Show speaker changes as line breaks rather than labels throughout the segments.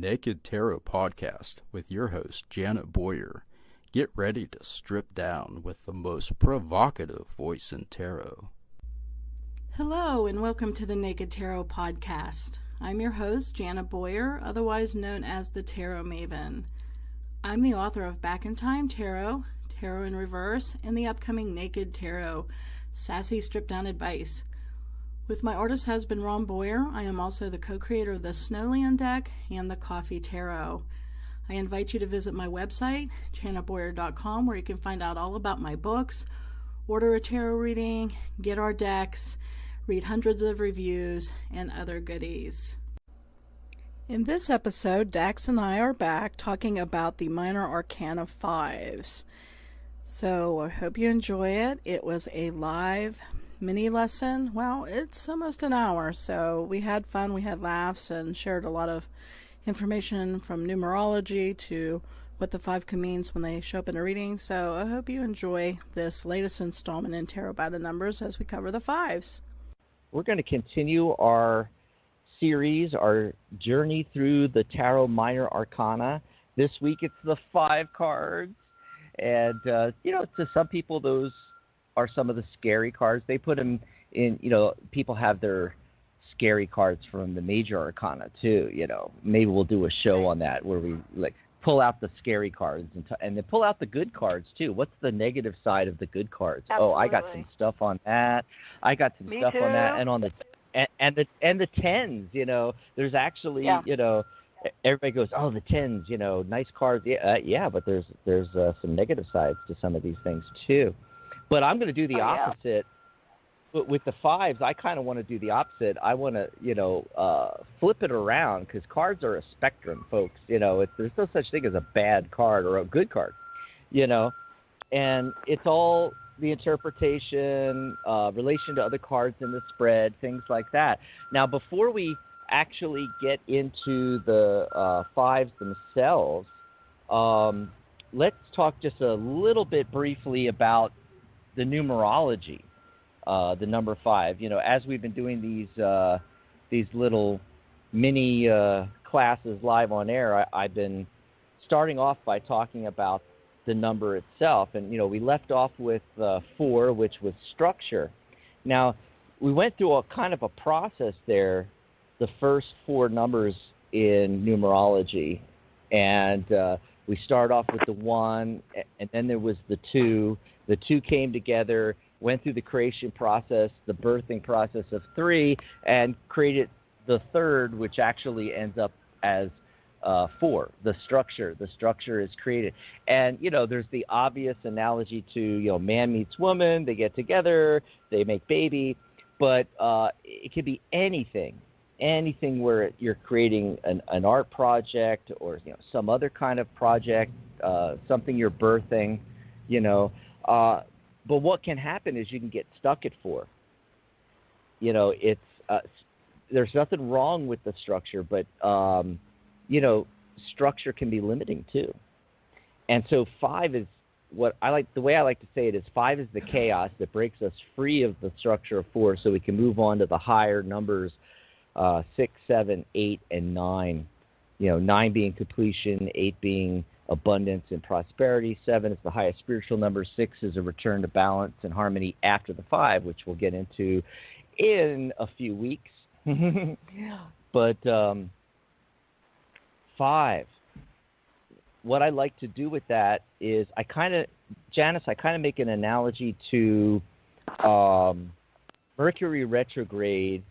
Naked Tarot Podcast with your host, Janet Boyer. Get ready to strip down with the most provocative voice in tarot.
Hello, and welcome to the Naked Tarot Podcast. I'm your host, Janet Boyer, otherwise known as the Tarot Maven. I'm the author of Back in Time Tarot, Tarot in Reverse, and the upcoming Naked Tarot, Sassy Strip Down Advice. With my artist husband, Ron Boyer, I am also the co-creator of the Snowland deck and the Coffee Tarot. I invite you to visit my website, janetboyer.com, where you can find out all about my books, order a tarot reading, get our decks, read hundreds of reviews, and other goodies. In this episode, Dax and I are back talking about the Minor Arcana Fives. So I hope you enjoy it. It was a live mini lesson. Well, it's almost an hour, so we had fun, we had laughs, and shared a lot of information from numerology to what the five can mean when they show up in a reading. So I hope you enjoy this latest installment in Tarot by the Numbers as we cover the fives.
We're going to continue our series, our journey through the Tarot Minor Arcana. This week it's the 5 cards. And, to some people, those are some of the scary cards. They put them in, people have their scary cards from the Major Arcana too, Maybe we'll do a show on that where we pull out the scary cards and then pull out the good cards too. What's the negative side of the good cards?
Absolutely.
Oh, I got some stuff on that. I got some stuff on that, and on the tens. There's actually everybody goes, oh, the tens. Nice cards. Yeah, but there's some negative sides to some of these things too. But I'm going to do the opposite. But with the fives, I kind of want to do the opposite. I want to, flip it around, because cards are a spectrum, folks. There's no such thing as a bad card or a good card, And it's all the interpretation, relation to other cards in the spread, things like that. Now, before we actually get into the fives themselves, let's talk just a little bit briefly about the numerology, the number 5. As we've been doing these little mini classes live on air, I've been starting off by talking about the number itself. And, we left off with 4, which was structure. Now, we went through a kind of a process there, the first 4 numbers in numerology. And we start off with the 1, and then there was the 2. The 2 came together, went through the creation process, the birthing process of 3, and created the 3rd, which actually ends up as 4, the structure. The structure is created. And, there's the obvious analogy to, man meets woman, they get together, they make baby. But it could be anything where you're creating an art project or, some other kind of project, something you're birthing, But what can happen is you can get stuck at 4. It's there's nothing wrong with the structure, but structure can be limiting too. And so 5 is the way I like to say it is 5 is the chaos that breaks us free of the structure of 4, so we can move on to the higher numbers, 6, 7, 8, and 9. 9 being completion, 8 being abundance and prosperity, 7 is the highest spiritual number, 6 is a return to balance and harmony after the 5, which we'll get into in a few weeks. But 5, what I like to do with that is I kind of make an analogy to Mercury retrograde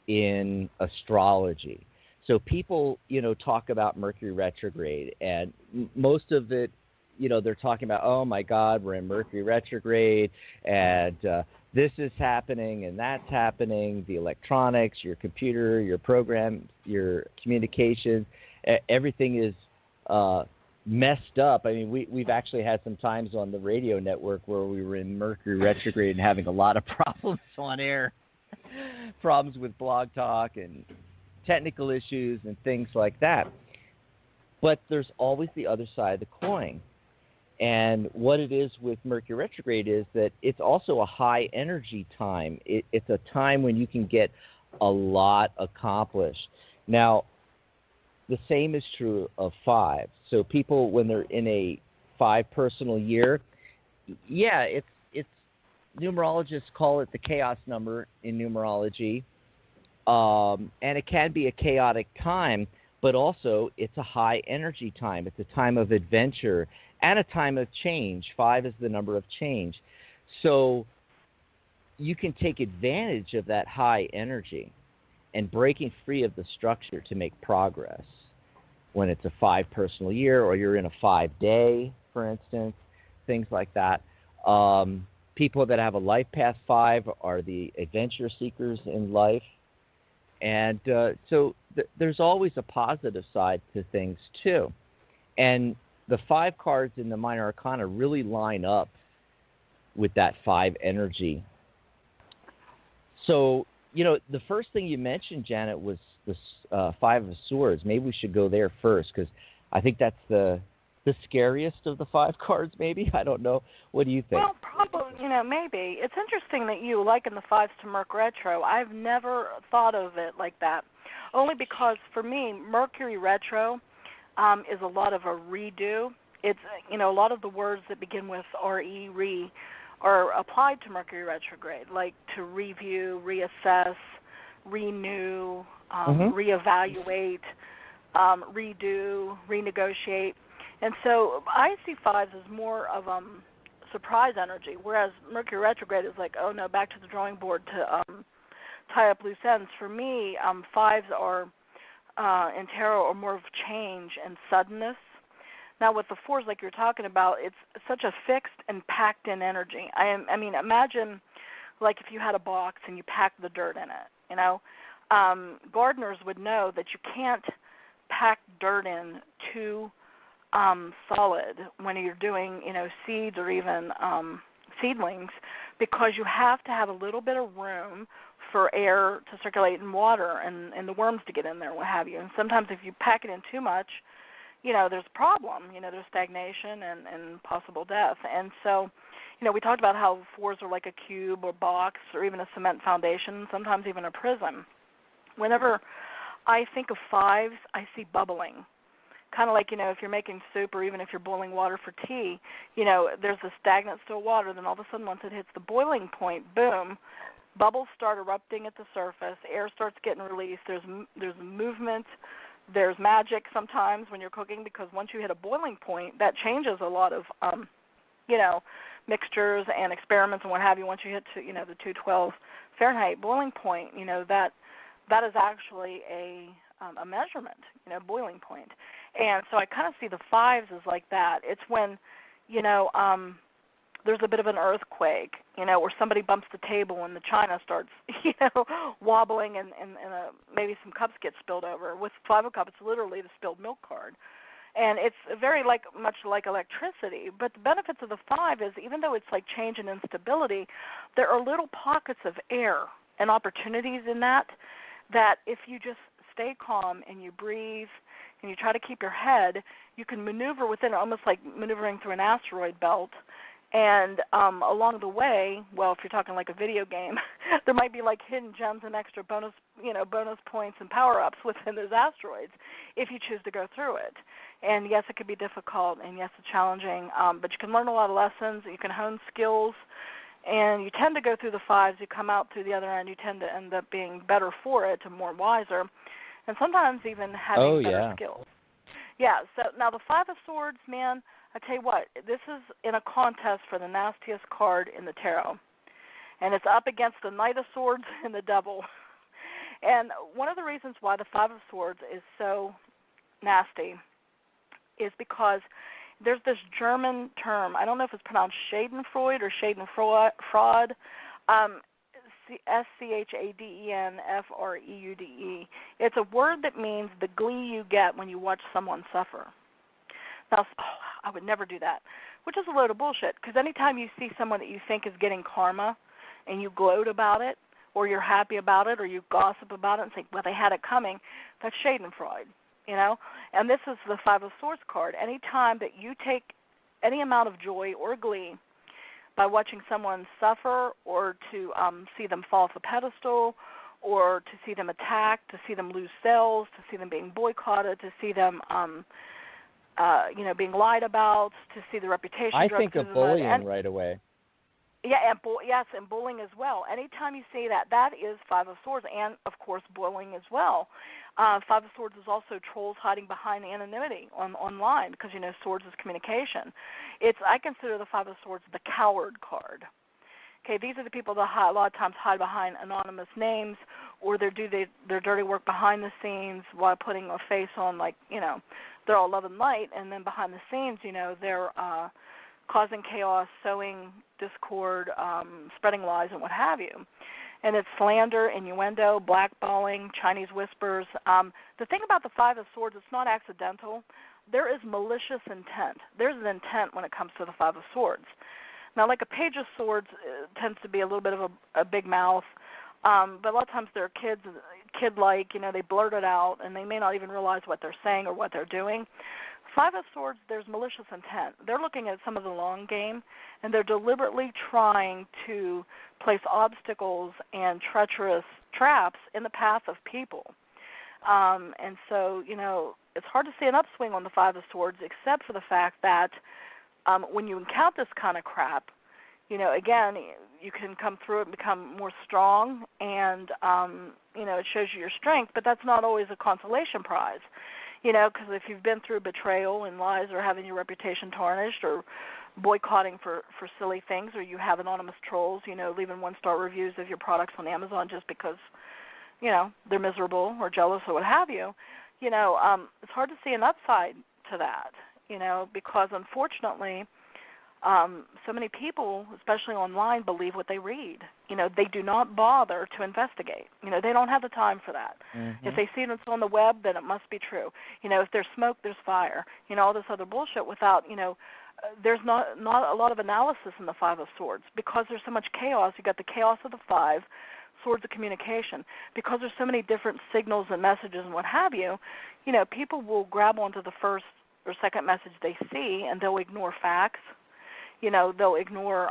in astrology. So people, talk about Mercury retrograde, and most of it, they're talking about, oh my God, we're in Mercury retrograde, and this is happening and that's happening. The electronics, your computer, your program, your communications, everything is messed up. I mean, we've actually had some times on the radio network where we were in Mercury retrograde and having a lot of problems on air, problems with Blog Talk and technical issues and things like that. But there's always the other side of the coin. And what it is with Mercury retrograde is that it's also a high energy time. It's a time when you can get a lot accomplished. Now, the same is true of 5. So people, when they're in a 5 personal year, yeah, it's numerologists call it the chaos number in numerology, and it can be a chaotic time, but also it's a high energy time. It's a time of adventure and a time of change. 5 is the number of change. So you can take advantage of that high energy and breaking free of the structure to make progress when it's a 5 personal year, or you're in a 5-day, for instance, things like that. People that have a life path 5 are the adventure seekers in life. And so there's always a positive side to things too. And the 5 cards in the Minor Arcana really line up with that 5 energy. So, the first thing you mentioned, Janet, was the 5 of Swords. Maybe we should go there first, because I think that's the scariest of the 5 cards, maybe. I don't know. What do you think?
Well, probably, maybe. It's interesting that you liken the 5s to Merc Retro. I've never thought of it like that, only because for me, Mercury Retro is a lot of a redo. It's, a lot of the words that begin with R-E, re, are applied to Mercury retrograde, like to review, reassess, renew, reevaluate, redo, renegotiate. And so I see 5s as more of surprise energy, whereas Mercury retrograde is like, oh no, back to the drawing board to tie up loose ends. For me, 5s are in tarot are more of change and suddenness. Now with the 4s, like you're talking about, it's such a fixed and packed-in energy. I mean, imagine like if you had a box and you packed the dirt in it. Gardeners would know that you can't pack dirt in too solid when you're doing, seeds or even seedlings, because you have to have a little bit of room for air to circulate and water and the worms to get in there, what have you. And sometimes if you pack it in too much, there's a problem. There's stagnation and possible death. And so, we talked about how 4s are like a cube or box or even a cement foundation, sometimes even a prism. Whenever I think of 5s, I see bubbling. Kind of like, if you're making soup or even if you're boiling water for tea, there's a stagnant still water. Then all of a sudden once it hits the boiling point, boom, bubbles start erupting at the surface. Air starts getting released. There's movement. There's magic sometimes when you're cooking, because once you hit a boiling point, that changes a lot of, mixtures and experiments and what have you. Once you hit to, the 212 Fahrenheit boiling point, that is actually a measurement, boiling point. And so I kind of see the 5s as like that. It's when, there's a bit of an earthquake, where somebody bumps the table and the china starts, wobbling and maybe some cups get spilled over. With 5 of Cups, it's literally the spilled milk card. And it's very much like electricity. But the benefits of the 5 is, even though it's like change and instability, there are little pockets of air and opportunities in that if you just stay calm and you breathe and you try to keep your head, you can maneuver within, almost like maneuvering through an asteroid belt. And along the way, well, if you're talking like a video game, there might be like hidden gems and extra bonus points and power-ups within those asteroids if you choose to go through it. And yes, it could be difficult, and yes, it's challenging, but you can learn a lot of lessons. You can hone skills, and you tend to go through the 5s. You come out through the other end. You tend to end up being better for it and more wiser, and sometimes even having better skills. Yeah, so now the 5 of Swords, man, I tell you what, this is in a contest for the nastiest card in the tarot, and it's up against the Knight of Swords and the Devil. And one of the reasons why the 5 of Swords is so nasty is because there's this German term. I don't know if it's pronounced Schadenfreude or Schadenfreude, Schadenfreude. It's a word that means the glee you get when you watch someone suffer. Now, I would never do that, which is a load of bullshit, because anytime you see someone that you think is getting karma and you gloat about it, or you're happy about it, or you gossip about it and think, well, they had it coming, that's Schadenfreude, And this is the 5 of Swords card. Anytime that you take any amount of joy or glee by watching someone suffer, or to see them fall off a pedestal, or to see them attacked, to see them lose sales, to see them being boycotted, to see them, being lied about, to see the reputation.
I think of bullying right away.
Yeah, and bullying as well. Anytime you see that, that is Five of Swords, and of course bullying as well. Five of Swords is also trolls hiding behind anonymity online, because swords is communication. I consider the Five of Swords the coward card. Okay, these are the people that a lot of times hide behind anonymous names, or they do their dirty work behind the scenes while putting a face on, they're all love and light, and then behind the scenes, they're causing chaos, sowing discord, spreading lies, and what have you. And it's slander, innuendo, blackballing, Chinese whispers. The thing about the Five of Swords, it's not accidental. There is malicious intent. There's an intent when it comes to the Five of Swords. Now, like a Page of Swords tends to be a little bit of a big mouth, but a lot of times they're kid-like, they blurt it out, and they may not even realize what they're saying or what they're doing. Five of Swords, there's malicious intent. They're looking at some of the long game, and they're deliberately trying to place obstacles and treacherous traps in the path of people. And so, it's hard to see an upswing on the Five of Swords, except for the fact that when you encounter this kind of crap, again, you can come through it and become more strong, and, it shows you your strength, but that's not always a consolation prize. Because if you've been through betrayal and lies, or having your reputation tarnished, or boycotting for silly things, or you have anonymous trolls, leaving 1-star reviews of your products on Amazon just because, they're miserable or jealous or what have you, it's hard to see an upside to that, because unfortunately, so many people, especially online, believe what they read. They do not bother to investigate. They don't have the time for that. Mm-hmm. If they see it on the web, then it must be true. If there's smoke, there's fire. All this other bullshit without, there's not a lot of analysis in the Five of Swords, because there's so much chaos. You got the chaos of the Five, Swords of communication. Because there's so many different signals and messages and what have you, people will grab onto the first or second message they see, and they'll ignore facts. They'll ignore,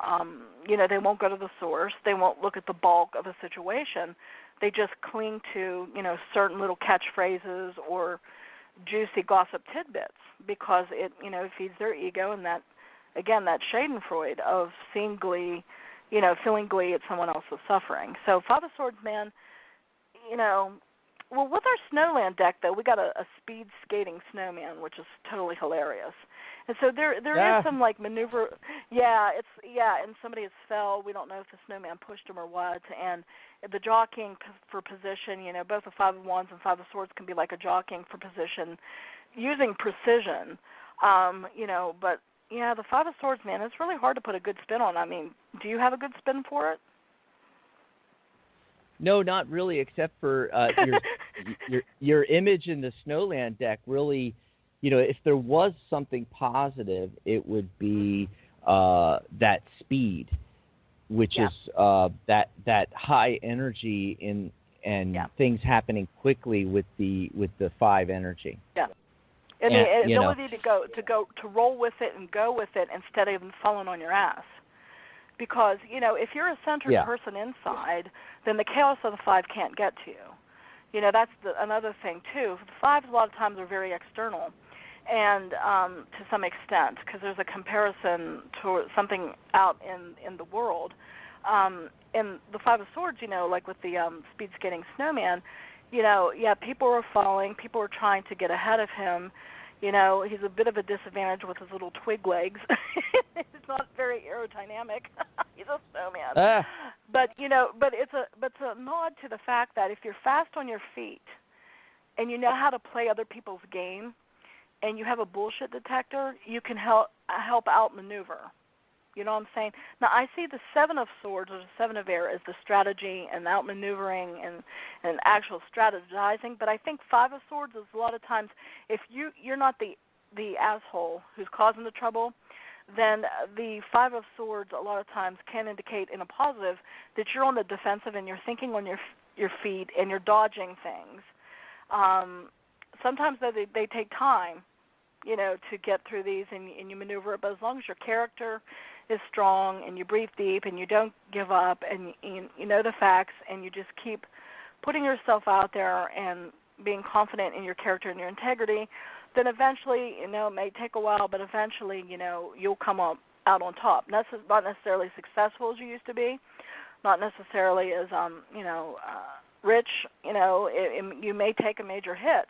they won't go to the source. They won't look at the bulk of a situation. They just cling to, certain little catchphrases or juicy gossip tidbits, because it, feeds their ego, and that, again, that schadenfreude of seeing glee, feeling glee at someone else's suffering. So Five of Swords, man, well, with our Snowland deck, though, we got a speed skating snowman, which is totally hilarious. And so there is some maneuver. And somebody has fell. We don't know if the snowman pushed him or what. And the jockeying for position, both the Five of Wands and Five of Swords can be like a jockeying for position, using precision. But the Five of Swords, man, it's really hard to put a good spin on. I mean, do you have a good spin for it?
No, not really, except for your image in the Snowland deck. Really, if there was something positive, it would be that speed, which is that high energy and things happening quickly with the Five energy.
Yeah. And the ability to roll with it and go with it instead of falling on your ass. Because, if you're a centered person inside, then the chaos of the Five can't get to you. That's another thing, too. The Fives a lot of times are very external, and to some extent, because there's a comparison to something out in the world. In the Five of Swords, like with the speed skating snowman, people are falling. People are trying to get ahead of him. He's a bit of a disadvantage with his little twig legs. He's not very aerodynamic. He's a snowman. But it's a nod to the fact that if you're fast on your feet and you know how to play other people's game, and you have a bullshit detector, you can help outmaneuver. You know what I'm saying? Now, I see the Seven of Swords or the Seven of Air as the strategy and outmaneuvering and actual strategizing, but I think Five of Swords is a lot of times, if you're not the asshole who's causing the trouble, then the Five of Swords a lot of times can indicate in a positive that you're on the defensive and you're thinking on your feet and you're dodging things. Sometimes though, they take time, to get through these and you maneuver it, but as long as your character is strong and you breathe deep and you don't give up and you know the facts and you just keep putting yourself out there and being confident in your character and your integrity, then eventually, it may take a while, but eventually, you'll come out on top. Not necessarily successful as you used to be, not necessarily as, rich, you may take a major hit,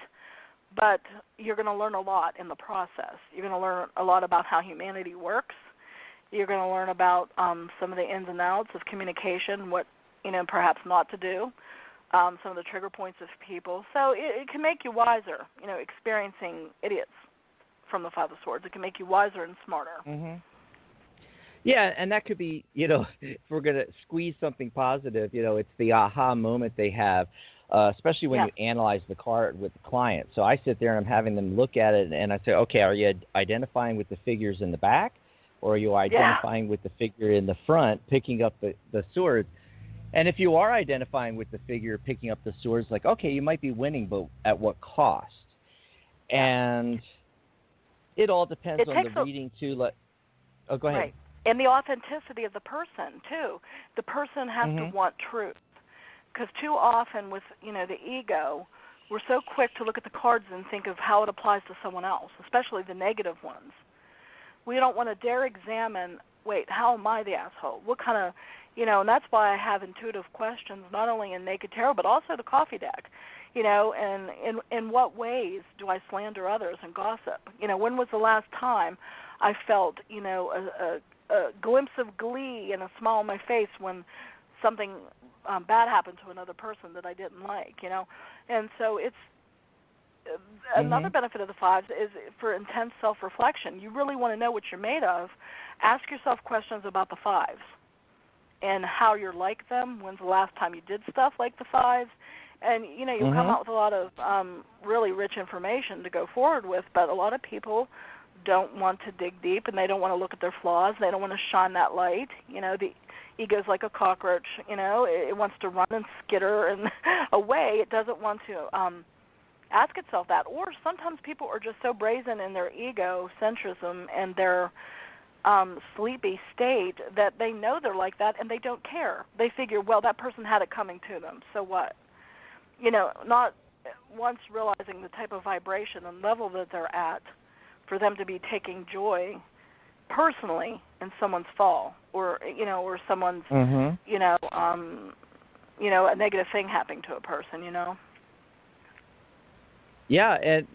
but you're going to learn a lot in the process. You're going to learn a lot about how humanity works. You're going to learn about some of the ins and outs of communication, what, perhaps not to do, some of the trigger points of people. So it can make you wiser, experiencing idiots from the Five of Swords. It can make you wiser and smarter.
Mm-hmm. Yeah, and that could be, if we're going to squeeze something positive, it's the aha moment they have, especially when you analyze the card with the client. So I sit there and I'm having them look at it, and I say, okay, are you identifying with the figures in the back, or are you identifying with the figure in the front, picking up the swords? And if you are identifying with the figure picking up the swords, like, okay, you might be winning, but at what cost? And it all depends on the reading, too. Go ahead.
Right. And the authenticity of the person, too. The person has to want truth. Because too often with, the ego, we're so quick to look at the cards and think of how it applies to someone else, especially the negative ones. We don't want to dare examine, wait, how am I the asshole? What kind of, and that's why I have intuitive questions, not only in Naked Tarot, but also the coffee deck. And in what ways do I slander others and gossip? When was the last time I felt, a glimpse of glee and a smile on my face when something bad happened to another person that I didn't like, And so it's another benefit of the fives is for intense self-reflection. You really want to know what you're made of. Ask yourself questions about the fives and how you're like them. When's the last time you did stuff like the fives? And, you'll come out with a lot of really rich information to go forward with, but a lot of people don't want to dig deep, and they don't want to look at their flaws. They don't want to shine that light. The ego's like a cockroach. It wants to run and skitter and away. It doesn't want to ask itself that. Or sometimes people are just so brazen in their egocentrism and their sleepy state that they know they're like that and they don't care. They figure, well, that person had it coming to them, so what? Not once realizing the type of vibration and level that they're at for them to be taking joy personally in someone's fall or someone's, a negative thing happening to a person,
Yeah, and,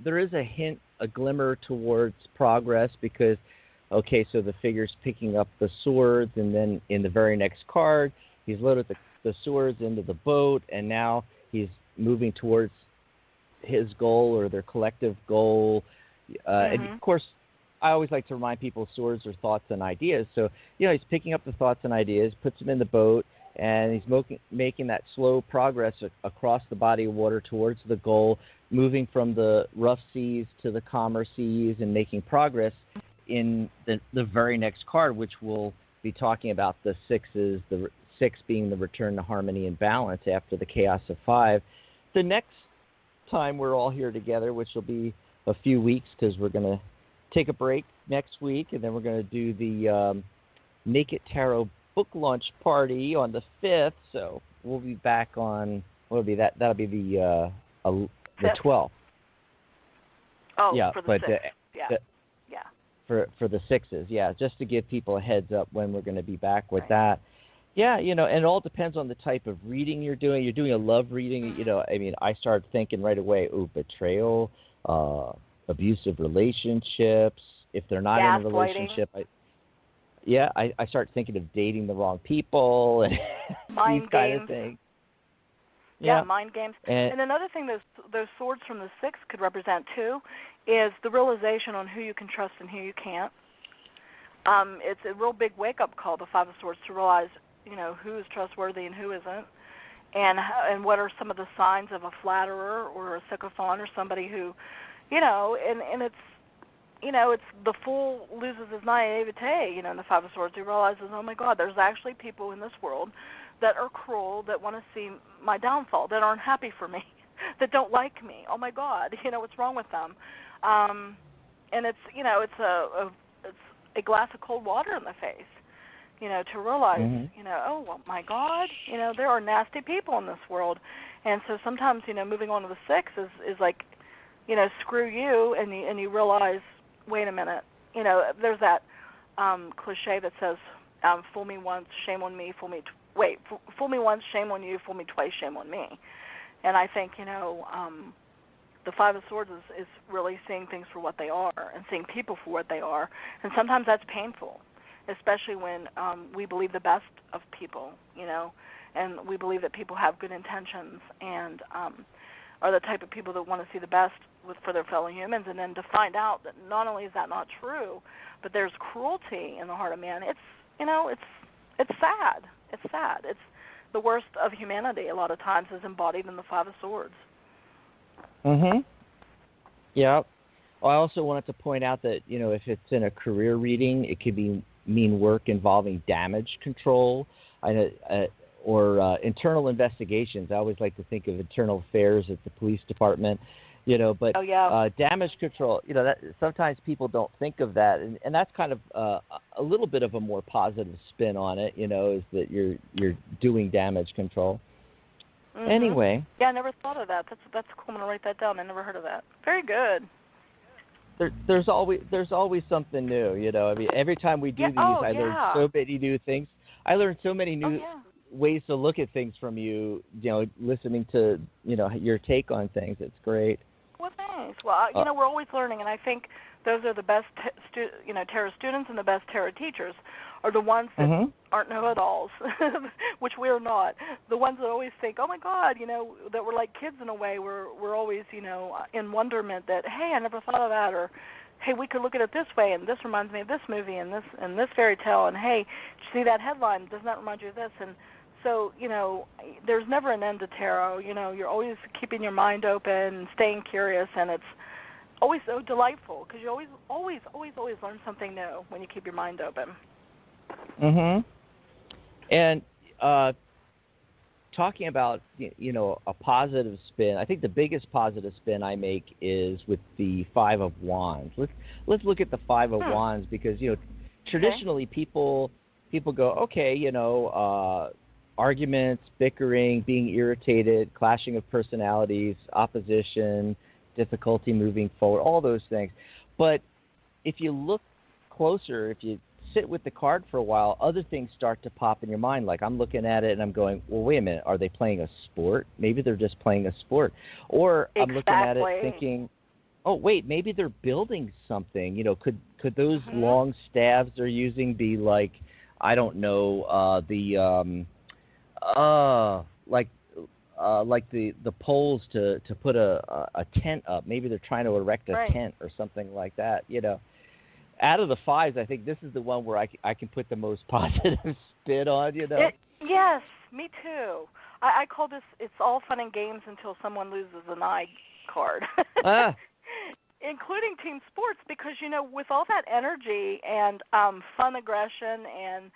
there is a hint, a glimmer towards progress because, okay, so the figure's picking up the swords, and then in the very next card, he's loaded the swords into the boat, and now he's moving towards his goal or their collective goal. And, of course, I always like to remind people swords are thoughts and ideas. So, he's picking up the thoughts and ideas, puts them in the boat, and he's making that slow progress across the body of water towards the goal, moving from the rough seas to the calmer seas and making progress in the very next card, which we'll be talking about the sixes, the six being the return to harmony and balance after the chaos of five. The next time we're all here together, which will be a few weeks because we're going to take a break next week, and then we're going to do the Naked Tarot book launch party on the 5th. So we'll be back on, what'll be that? That'll be the 12th.
Oh,
yeah,
for the
but
6th.
For the sixes, just to give people a heads up when we're going to be back with that. Yeah, and it all depends on the type of reading you're doing. You're doing a love reading, I started thinking right away, betrayal, abusive relationships. If they're not in a relationship, I start thinking of dating the wrong people and
mind
these
games.
kind of things.
Yeah, mind games. And another thing those swords from the six could represent too is the realization on who you can trust and who you can't. It's a real big wake-up call, the Five of Swords, to realize, who is trustworthy and who isn't, and what are some of the signs of a flatterer or a sycophant or somebody who, and it's, it's the fool loses his naivete, in the Five of Swords. He realizes, oh, my God, there's actually people in this world that are cruel, that want to see my downfall, that aren't happy for me, that don't like me. Oh, my God, what's wrong with them? And it's, it's a glass of cold water in the face to realize, oh, well, my God, there are nasty people in this world. And so sometimes, moving on to the 6 is like, screw you, and you realize, wait a minute, there's that cliche that says, fool me once, shame on me, fool me once, shame on you, fool me twice, shame on me. And I think, the 5 of Swords is really seeing things for what they are and seeing people for what they are. And sometimes that's painful, especially when we believe the best of people, and we believe that people have good intentions and are the type of people that want to see the best for their fellow humans, and then to find out that not only is that not true, but there's cruelty in the heart of man. It's sad. It's sad. It's the worst of humanity a lot of times is embodied in the 5 of Swords.
Yeah. Well, I also wanted to point out that, if it's in a career reading, it could mean work involving damage control or internal investigations. I always like to think of internal affairs at the police department, but damage control, that sometimes people don't think of that. And that's kind of a little bit of a more positive spin on it, is that you're doing damage control. Anyway.
Yeah, I never thought of that. That's cool. I'm going to write that down. I never heard of that. Very good.
There's always something new, I mean, every time we do these, I learn so many new things. I learned so many new ways to look at things from you, listening to, your take on things. It's great.
Well, thanks. Well, we're always learning, and I think those are the best, tarot students and the best tarot teachers are the ones that aren't know-it-alls, which we're not. The ones that always think, oh, my God, that we're like kids in a way. We're always, in wonderment that, hey, I never thought of that, or, hey, we could look at it this way, and this reminds me of this movie and this fairy tale, and, hey, see that headline? Doesn't that remind you of this? And so, there's never an end to tarot. You're always keeping your mind open and staying curious, and it's always so delightful because you always learn something new when you keep your mind open.
And talking about, a positive spin, I think the biggest positive spin I make is with the 5 of Wands. Let's look at the 5 of Wands because, traditionally people go, okay, arguments, bickering, being irritated, clashing of personalities, opposition, difficulty moving forward, all those things. But if you look closer, if you sit with the card for a while, other things start to pop in your mind. Like I'm looking at it and I'm going, well, wait a minute, are they playing a sport? Maybe they're just playing a sport. Or I'm looking at it thinking, oh, wait, maybe they're building something. Could those long staves they're using be like, I don't know, like the poles to put a tent up. Maybe they're trying to erect a tent or something like that. Out of the 5s, I think this is the one where I can put the most positive spin on.
Yes, me too. I call this "It's all fun and games until someone loses an eye" card. Including team sports, because with all that energy and fun, aggression, and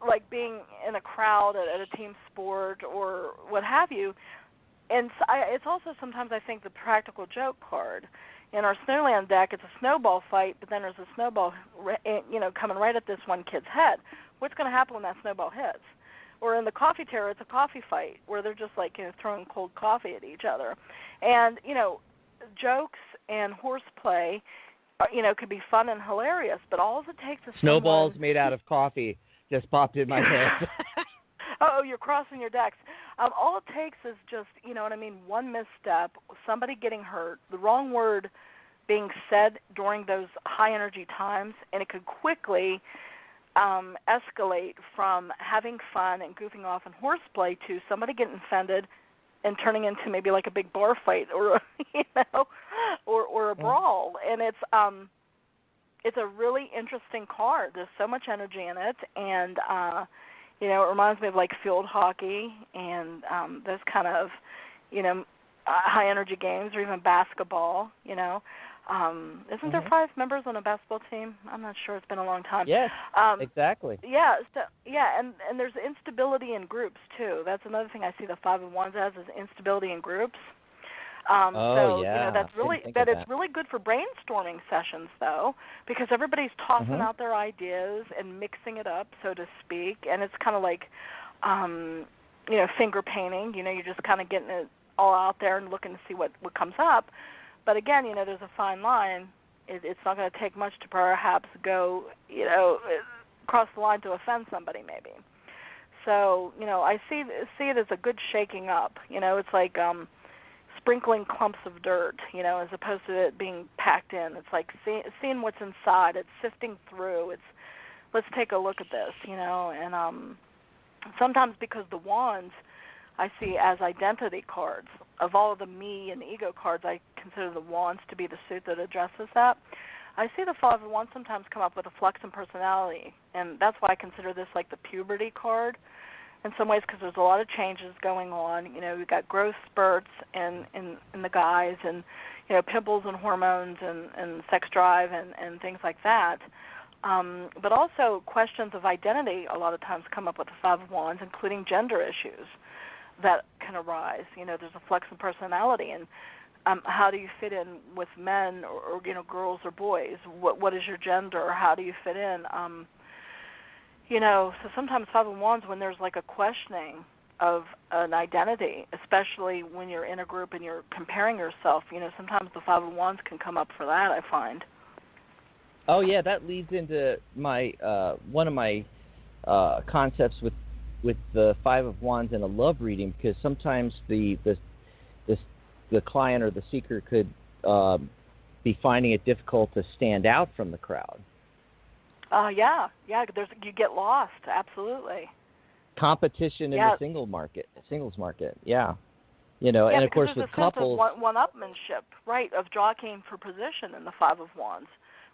like being in a crowd at a team sport or what have you. And it's also sometimes, I think, the practical joke card. In our Snowland deck, it's a snowball fight, but then there's a snowball, coming right at this one kid's head. What's going to happen when that snowball hits? Or in the coffee tarot, it's a coffee fight where they're just like throwing cold coffee at each other. And, jokes and horseplay, could be fun and hilarious, but all it takes is
snowballs made out of coffee just popped in my head.
Oh, you're crossing your decks. All it takes is just, one misstep, somebody getting hurt, the wrong word being said during those high energy times, and it could quickly escalate from having fun and goofing off and horseplay to somebody getting offended and turning into maybe like a big bar fight or or a brawl. And it's a really interesting card. There's so much energy in it, and it reminds me of like field hockey and those kind of high energy games, or even basketball. Isn't there 5 members on a basketball team? I'm not sure. It's been a long time.
Yes, exactly.
Yeah. So and there's instability in groups too. That's another thing I see the 5 of Wands as, is instability in groups.
Oh,
so
yeah.
that's really
Didn't think
that
of
it's really good for brainstorming sessions though, because everybody's tossing out their ideas and mixing it up, so to speak, and it's kind of like finger painting. You're just kind of getting it all out there and looking to see what comes up. But again, there's a fine line. It's not going to take much to perhaps go, cross the line to offend somebody maybe. So, I see it as a good shaking up. It's like sprinkling clumps of dirt, as opposed to it being packed in. It's like seeing what's inside. It's sifting through. It's let's take a look at this, and sometimes because the wands I see as identity cards. Of all of the me and ego cards, I consider the wands to be the suit that addresses that. I see the Five of Wands sometimes come up with a flex in personality, and that's why I consider this like the puberty card in some ways, because there's a lot of changes going on. We've got growth spurts in the guys, and pimples and hormones and sex drive and things like that. But also questions of identity a lot of times come up with the Five of Wands, including gender issues that can arise. There's a flex in personality, and how do you fit in with men or girls or boys? What is your gender, or how do you fit in? So sometimes Five of Wands, when there's like a questioning of an identity, especially when you're in a group and you're comparing yourself, sometimes the Five of Wands can come up for that, I find.
Oh yeah, that leads into my one of my concepts with the Five of Wands in a love reading, because sometimes the client or the seeker could be finding it difficult to stand out from the crowd.
Yeah. You get lost, absolutely.
Competition in the singles market, yeah. And of course with couples,
one-upmanship, right, of jockeying for position in the Five of Wands,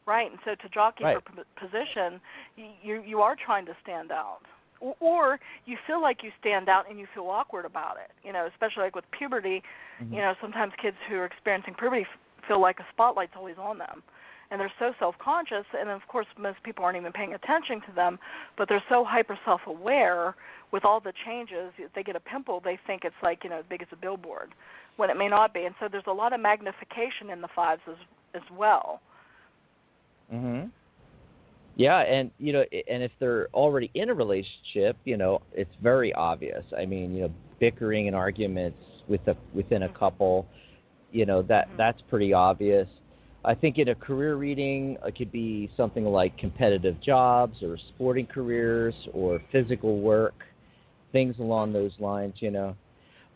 right? And so to jockey for position, you are trying to stand out. Or you feel like you stand out and you feel awkward about it, especially like with puberty. Sometimes kids who are experiencing puberty feel like a spotlight's always on them, and they're so self-conscious, and of course most people aren't even paying attention to them, but they're so hyper-self-aware with all the changes. If they get a pimple, they think it's like, as big as a billboard, when it may not be. And so there's a lot of magnification in the fives as well.
Yeah, and and if they're already in a relationship, it's very obvious. I mean, bickering and arguments within a couple, that's pretty obvious. I think in a career reading, it could be something like competitive jobs or sporting careers or physical work, things along those lines.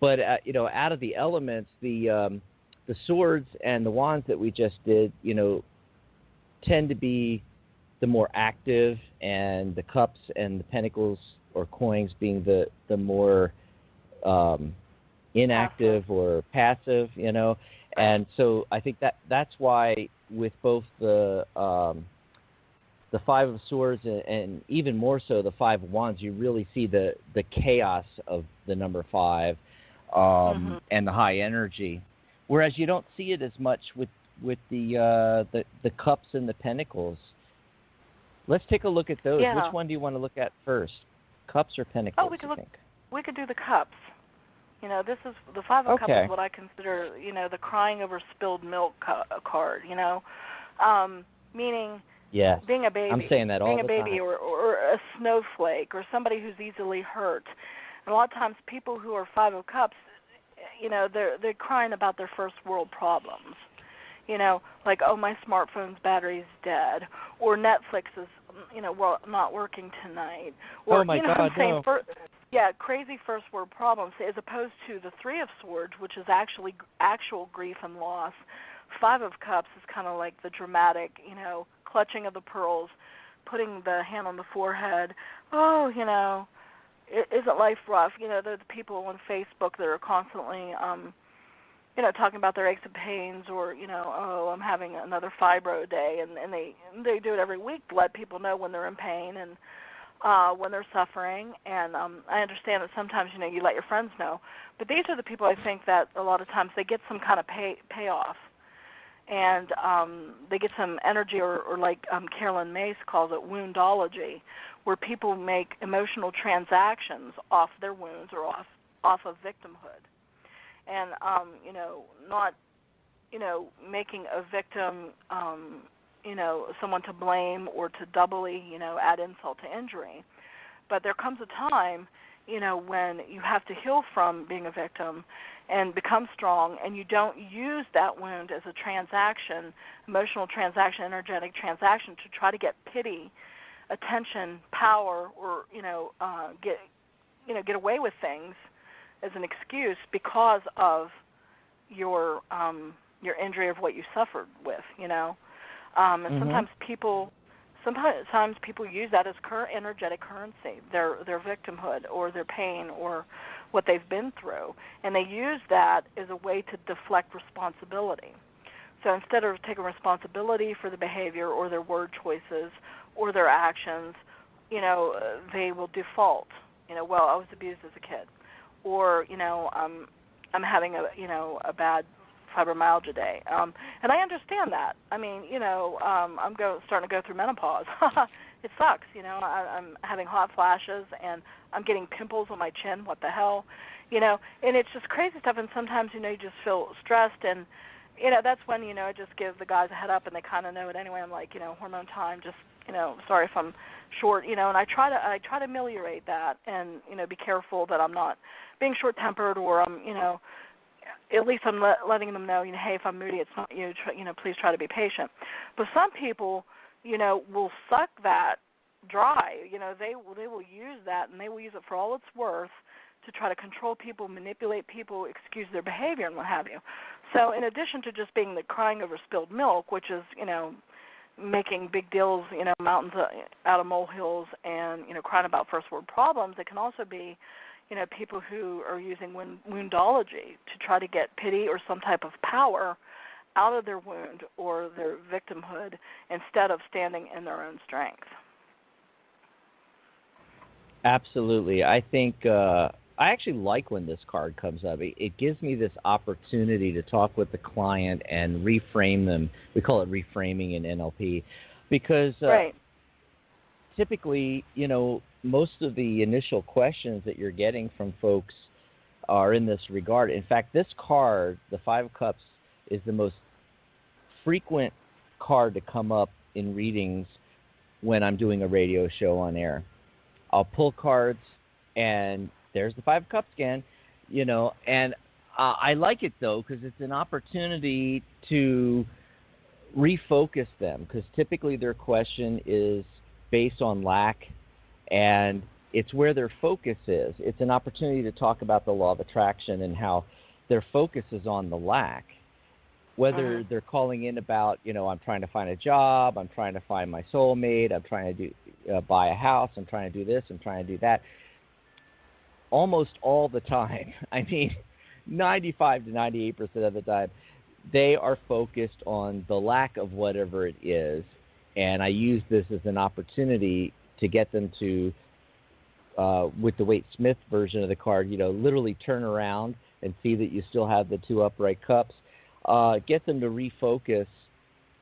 But out of the elements, the swords and the wands that we just did, tend to be the more active, and the cups and the pentacles or coins being the more inactive or passive, And so I think that's why with both the Five of Swords and even more so the Five of Wands, you really see the chaos of the number 5 and the high energy, whereas you don't see it as much with the cups and the pentacles. Let's take a look at those.
Yeah.
Which one do you want to look at first? Cups or pentacles?
We could do the cups. This is the Five of Cups is what I consider, the crying over spilled milk card. Meaning being a baby.
I'm saying that all the time.
Being a baby or a snowflake or somebody who's easily hurt. And a lot of times people who are Five of Cups, they're crying about their first world problems. Like, oh, my smartphone's battery's dead, or Netflix is, not working tonight. Or,
oh, my God, no.
Crazy first world problems, as opposed to the Three of Swords, which is actual grief and loss. Five of Cups is kind of like the dramatic, clutching of the pearls, putting the hand on the forehead. Oh, isn't life rough? The people on Facebook that are constantly, talking about their aches and pains, or, oh, I'm having another fibro day, and they do it every week to let people know when they're in pain and when they're suffering. And I understand that sometimes, you let your friends know. But these are the people I think that a lot of times they get some kind of payoff. And they get some energy, or like Carolyn Mace calls it, woundology, where people make emotional transactions off their wounds or off of victimhood. and not making a victim someone to blame or to doubly add insult to injury. But there comes a time when you have to heal from being a victim and become strong, and you don't use that wound as a transaction, emotional transaction, energetic transaction, to try to get pity, attention, power, or get away with things as an excuse because of your injury of what you suffered with, and sometimes people use that as energetic currency, their victimhood or their pain or what they've been through, and they use that as a way to deflect responsibility. So instead of taking responsibility for the behavior or their word choices or their actions, they will default. Well, I was abused as a kid, or I'm having a bad fibromyalgia day, and I understand that. I mean, I'm starting to go through menopause. It sucks, I'm having hot flashes and I'm getting pimples on my chin. What the hell, and it's just crazy stuff. And sometimes, you just feel stressed, and that's when I just give the guys a head up, and they kind of know it anyway. I'm like, hormone time. Just sorry if I'm short, and I try to ameliorate that, and be careful that I'm not being short-tempered, or I'm at least I'm letting them know, hey, if I'm moody, it's not you. Please try to be patient. But some people, will suck that dry. They will use that, and they will use it for all it's worth to try to control people, manipulate people, excuse their behavior, and what have you. So in addition to just being the crying over spilled milk, which is, making big deals, mountains out of molehills, and, crying about first world problems, it can also be, people who are using woundology to try to get pity or some type of power out of their wound or their victimhood instead of standing in their own strength.
Absolutely. I think I actually like when this card comes up. It gives me this opportunity to talk with the client and reframe them. We call it reframing in NLP because
right.
Typically, most of the initial questions that you're getting from folks are in this regard. In fact, this card, the Five of Cups, is the most frequent card to come up in readings when I'm doing a radio show on air. I'll pull cards, and there's the Five of Cups again, and I like it, though, because it's an opportunity to refocus them, because typically their question is based on lack, and it's where their focus is. It's an opportunity to talk about the law of attraction and how their focus is on the lack. Whether they're calling in about, I'm trying to find a job, I'm trying to find my soulmate, I'm trying to buy a house, I'm trying to do this, I'm trying to do that. Almost all the time, 95 to 98% of the time, they are focused on the lack of whatever it is. And I use this as an opportunity to get them to, with the Waite Smith version of the card, literally turn around and see that you still have the two upright cups. Get them to refocus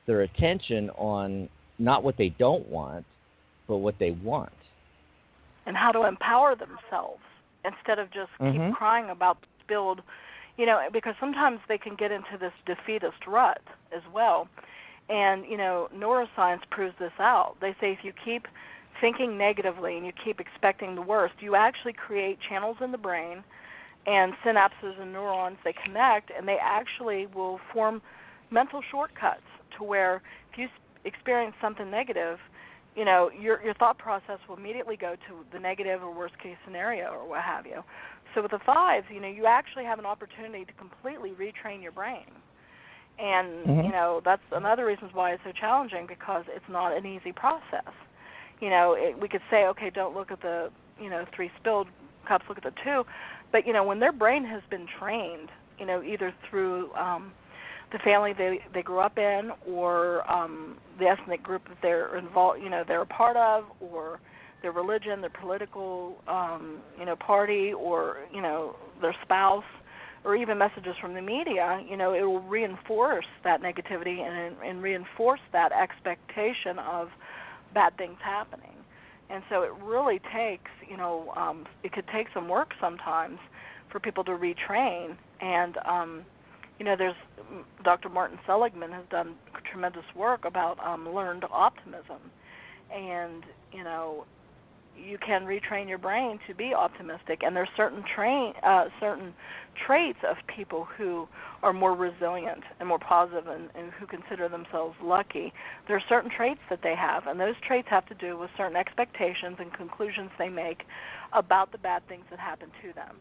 their attention on not what they don't want, but what they want.
And how to empower themselves instead of just keep crying about the spilled, because sometimes they can get into this defeatist rut as well. And, neuroscience proves this out. They say if you keep thinking negatively and you keep expecting the worst, you actually create channels in the brain and synapses and neurons. They connect, and they actually will form mental shortcuts to where if you experience something negative, your thought process will immediately go to the negative or worst-case scenario or what have you. So with the fives, you actually have an opportunity to completely retrain your brain. And, that's another reason why it's so challenging, because it's not an easy process. We could say, okay, don't look at the, 3 spilled cups, look at the 2. But, when their brain has been trained, either through the family they grew up in, or the ethnic group that they're involved, they're a part of, or their religion, their political, party, or, their spouse, or even messages from the media, it will reinforce that negativity and reinforce that expectation of bad things happening. And so it really takes, it could take some work sometimes for people to retrain. And there's Dr. Martin Seligman has done tremendous work about learned optimism, and you can retrain your brain to be optimistic. And there's certain traits of people who are more resilient and more positive and who consider themselves lucky. There are certain traits that they have, and those traits have to do with certain expectations and conclusions they make about the bad things that happen to them.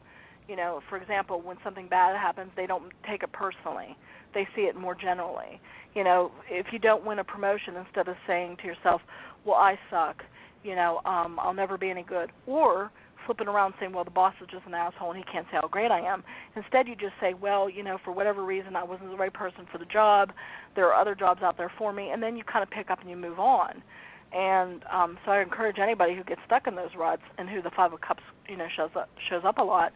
For example, when something bad happens, they don't take it personally. They see it more generally. If you don't win a promotion, instead of saying to yourself, well, I suck, I'll never be any good, or flipping around saying, well, the boss is just an asshole and he can't say how great I am. Instead, you just say, well, for whatever reason, I wasn't the right person for the job. There are other jobs out there for me, and then you kind of pick up and you move on. And so I encourage anybody who gets stuck in those ruts and who the Five of Cups, shows up a lot,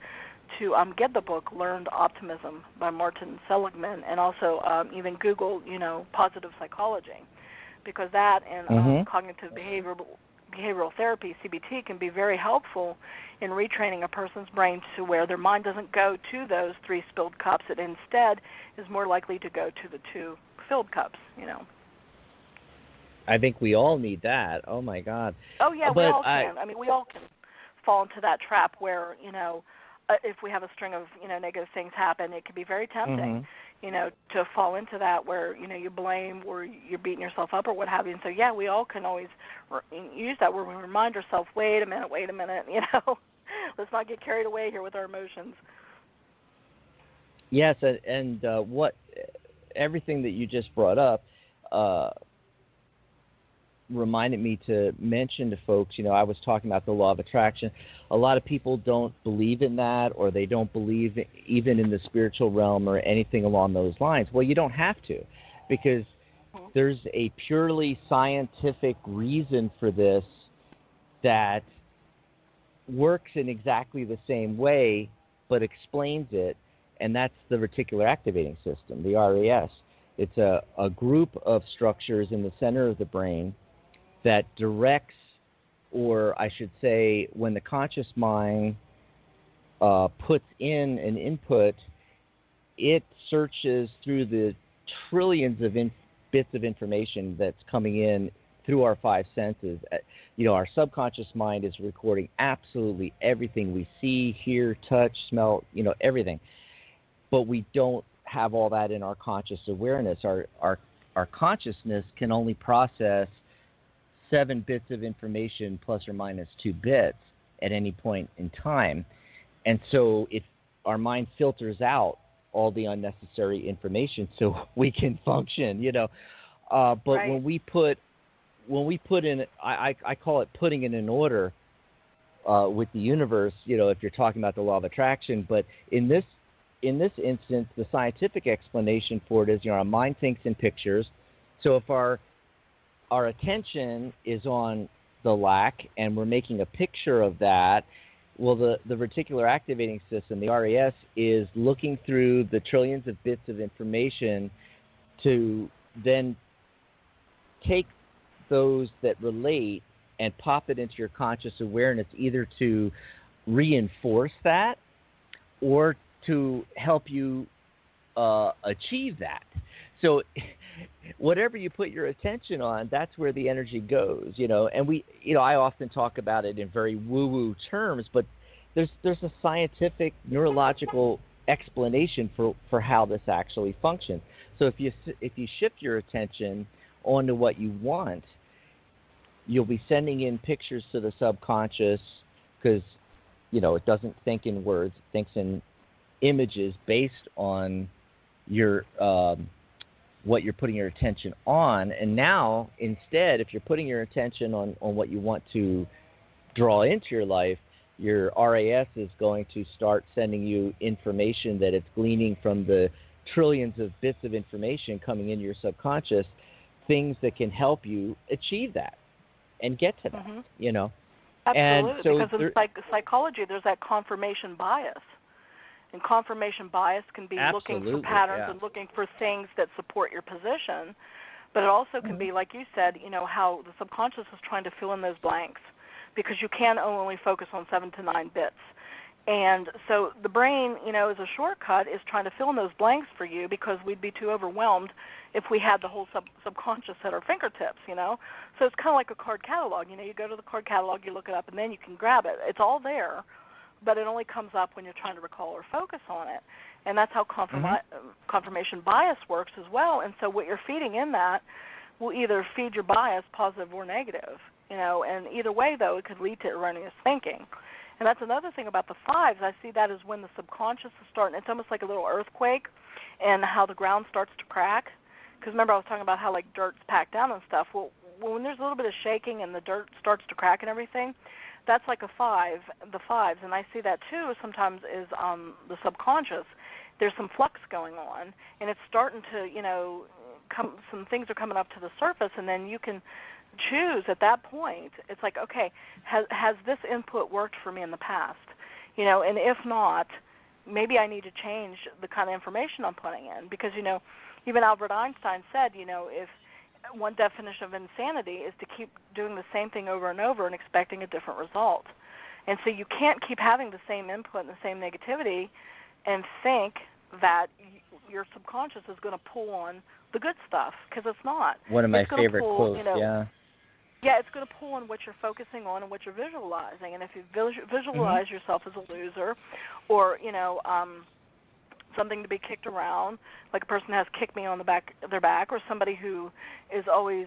to get the book Learned Optimism by Martin Seligman, and also even Google, positive psychology, because that and cognitive behavioral therapy, CBT, can be very helpful in retraining a person's brain to where their mind doesn't go to those 3 spilled cups. It instead is more likely to go to the 2 filled cups,
I think we all need that. Oh, my God.
Oh, yeah, we all can. We all can fall into that trap where, if we have a string of, negative things happen, it can be very tempting, to fall into that where, you blame or you're beating yourself up or what have you. And so, yeah, we all can always use that where we remind ourselves, wait a minute, let's not get carried away here with our emotions.
Yes, and what everything that you just brought up reminded me to mention to folks, I was talking about the law of attraction. A lot of people don't believe in that, or they don't believe even in the spiritual realm or anything along those lines. Well, you don't have to, because there's a purely scientific reason for this that works in exactly the same way but explains it, and that's the reticular activating system, the RAS. It's a group of structures in the center of the brain that directs, or I should say, when the conscious mind puts in an input, it searches through the trillions of bits of information that's coming in through our 5 senses. Our subconscious mind is recording absolutely everything we see, hear, touch, smell, everything. But we don't have all that in our conscious awareness. Our consciousness can only process 7 bits of information plus or minus 2 bits at any point in time. And so our mind filters out all the unnecessary information so we can function, But
right.
when we put in, I call it putting in an order with the universe, if you're talking about the law of attraction. But in this instance, the scientific explanation for it is, our mind thinks in pictures. So if our attention is on the lack and we're making a picture of that, well, the reticular activating system, the RAS, is looking through the trillions of bits of information to then take those that relate and pop it into your conscious awareness, either to reinforce that or to help you achieve that. So whatever you put your attention on, that's where the energy goes, And I often talk about it in very woo-woo terms, but there's a scientific neurological explanation for how this actually functions. So if you shift your attention onto what you want, you'll be sending in pictures to the subconscious, because it doesn't think in words, it thinks in images based on your what you're putting your attention on. And now, instead, if you're putting your attention on what you want to draw into your life, your RAS is going to start sending you information that it's gleaning from the trillions of bits of information coming into your subconscious, things that can help you achieve that and get to that,
Absolutely,
and so
because in psychology, there's that confirmation bias. And confirmation bias can be looking for patterns and looking for things that support your position. But it also can be, like you said, how the subconscious is trying to fill in those blanks, because you can only focus on 7 to 9 bits. And so the brain, as a shortcut, is trying to fill in those blanks for you because we'd be too overwhelmed if we had the whole subconscious at our fingertips, So it's kind of like a card catalog. You go to the card catalog, you look it up, and then you can grab it. It's all there, but it only comes up when you're trying to recall or focus on it. And that's how confirmation bias works as well. And so what you're feeding in that will either feed your bias, positive or negative, and either way, though, it could lead to erroneous thinking. And that's another thing about the fives. I see that as when the subconscious is starting. It's almost like a little earthquake and how the ground starts to crack. Because remember I was talking about how, like, dirt's packed down and stuff. Well, when there's a little bit of shaking and the dirt starts to crack and everything, that's like the fives. And I see that, too, sometimes is the subconscious. There's some flux going on, and it's starting to, some things are coming up to the surface, and then you can choose at that point. It's like, okay, has this input worked for me in the past? And if not, maybe I need to change the kind of information I'm putting in because, even Albert Einstein said, if one definition of insanity is to keep doing the same thing over and over and expecting a different result. And so you can't keep having the same input and the same negativity and think that your subconscious is going to pull on the good stuff because it's not.
One of my favorite quotes, yeah.
Yeah, it's going to pull on what you're focusing on and what you're visualizing. And if you visualize yourself as a loser or, something to be kicked around, like a person has kicked me on their back, or somebody who is always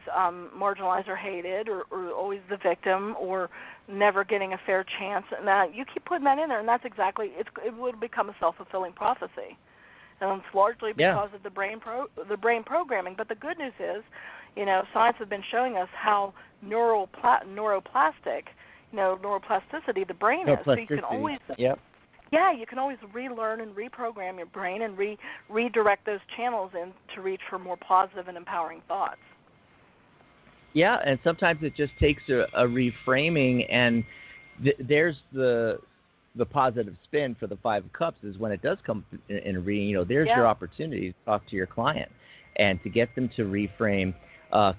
marginalized or hated or always the victim or never getting a fair chance, and you keep putting that in there, and that's exactly, it would become a self-fulfilling prophecy. And it's largely because of the brain programming. But the good news is, science has been showing us how neuroplastic, neuroplasticity the brain is. So you can always, you can always relearn and reprogram your brain and redirect those channels in to reach for more positive and empowering thoughts.
Yeah, and sometimes it just takes a reframing, and there's the positive spin for the Five of Cups is when it does come in a reading, there's your opportunity to talk to your client and to get them to reframe.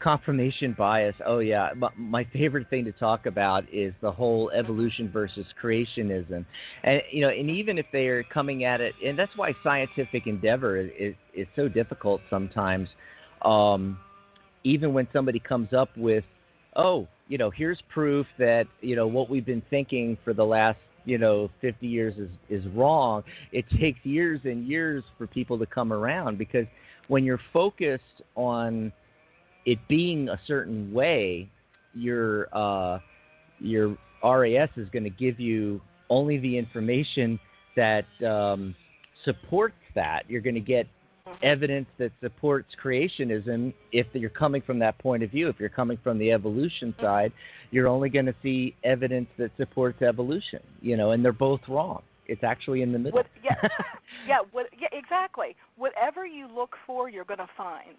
Confirmation bias, my favorite thing to talk about is the whole evolution versus creationism. And, and even if they're coming at it, and that's why scientific endeavor is so difficult sometimes, even when somebody comes up with, here's proof that, what we've been thinking for the last 50 years is wrong. It takes years and years for people to come around because when you're focused on it being a certain way, your RAS is going to give you only the information that supports that. You're going to get evidence that supports creationism if you're coming from that point of view. If you're coming from the evolution side, you're only going to see evidence that supports evolution, and they're both wrong. It's actually in the middle.
Exactly. Whatever you look for, you're going to find.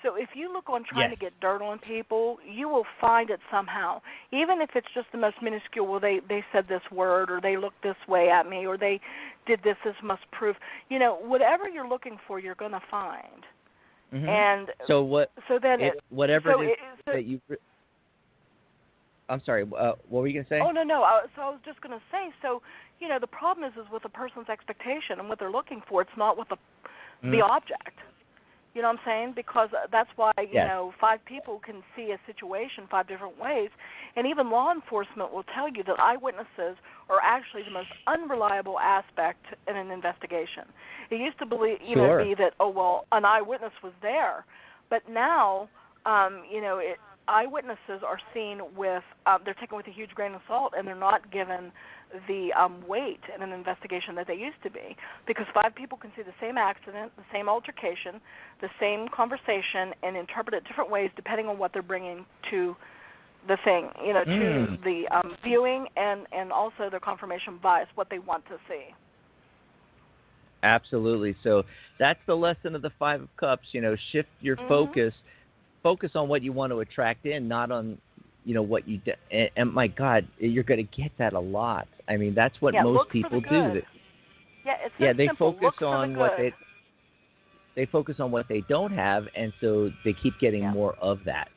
So if you look on trying to get dirt on people, you will find it somehow. Even if it's just the most minuscule, well, they said this word, or they looked this way at me, or they did this must prove. Whatever you're looking for, you're going to find. Mm-hmm. And
so what?
So then,
that you. I'm sorry. What were you going to say?
Oh no. So I was just going to say. So the problem is with a person's expectation and what they're looking for. It's not with the object. You know what I'm saying? Because that's why, five people can see a situation 5 different ways. And even law enforcement will tell you that eyewitnesses are actually the most unreliable aspect in an investigation. It used to be that, an eyewitness was there. But now, eyewitnesses are seen with, they're taken with a huge grain of salt, and they're not given the weight in an investigation that they used to be, because 5 people can see the same accident, the same altercation, the same conversation, and interpret it different ways depending on what they're bringing to the thing, to the viewing and also their confirmation bias, what they want to see.
Absolutely. So that's the lesson of the Five of Cups. Shift your focus on what you want to attract in, not on what you do. And my God, you're going to get that a lot. I mean, that's what most people do. They focus on they focus on what they don't have, and so they keep getting more of that.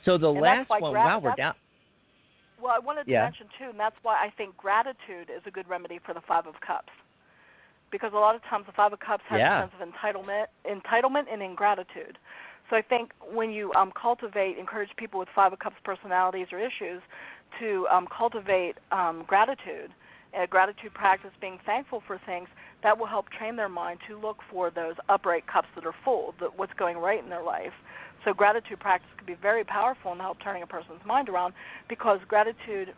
So the last one, we're down.
Well, I wanted to mention, too, and that's why I think gratitude is a good remedy for the Five of Cups. Because a lot of times the Five of Cups has a sense of entitlement and ingratitude. So I think when you encourage people with Five of Cups personalities or issues to cultivate gratitude, a gratitude practice, being thankful for things, that will help train their mind to look for those upright cups that are full, what's going right in their life. So gratitude practice can be very powerful in help turning a person's mind around, because gratitude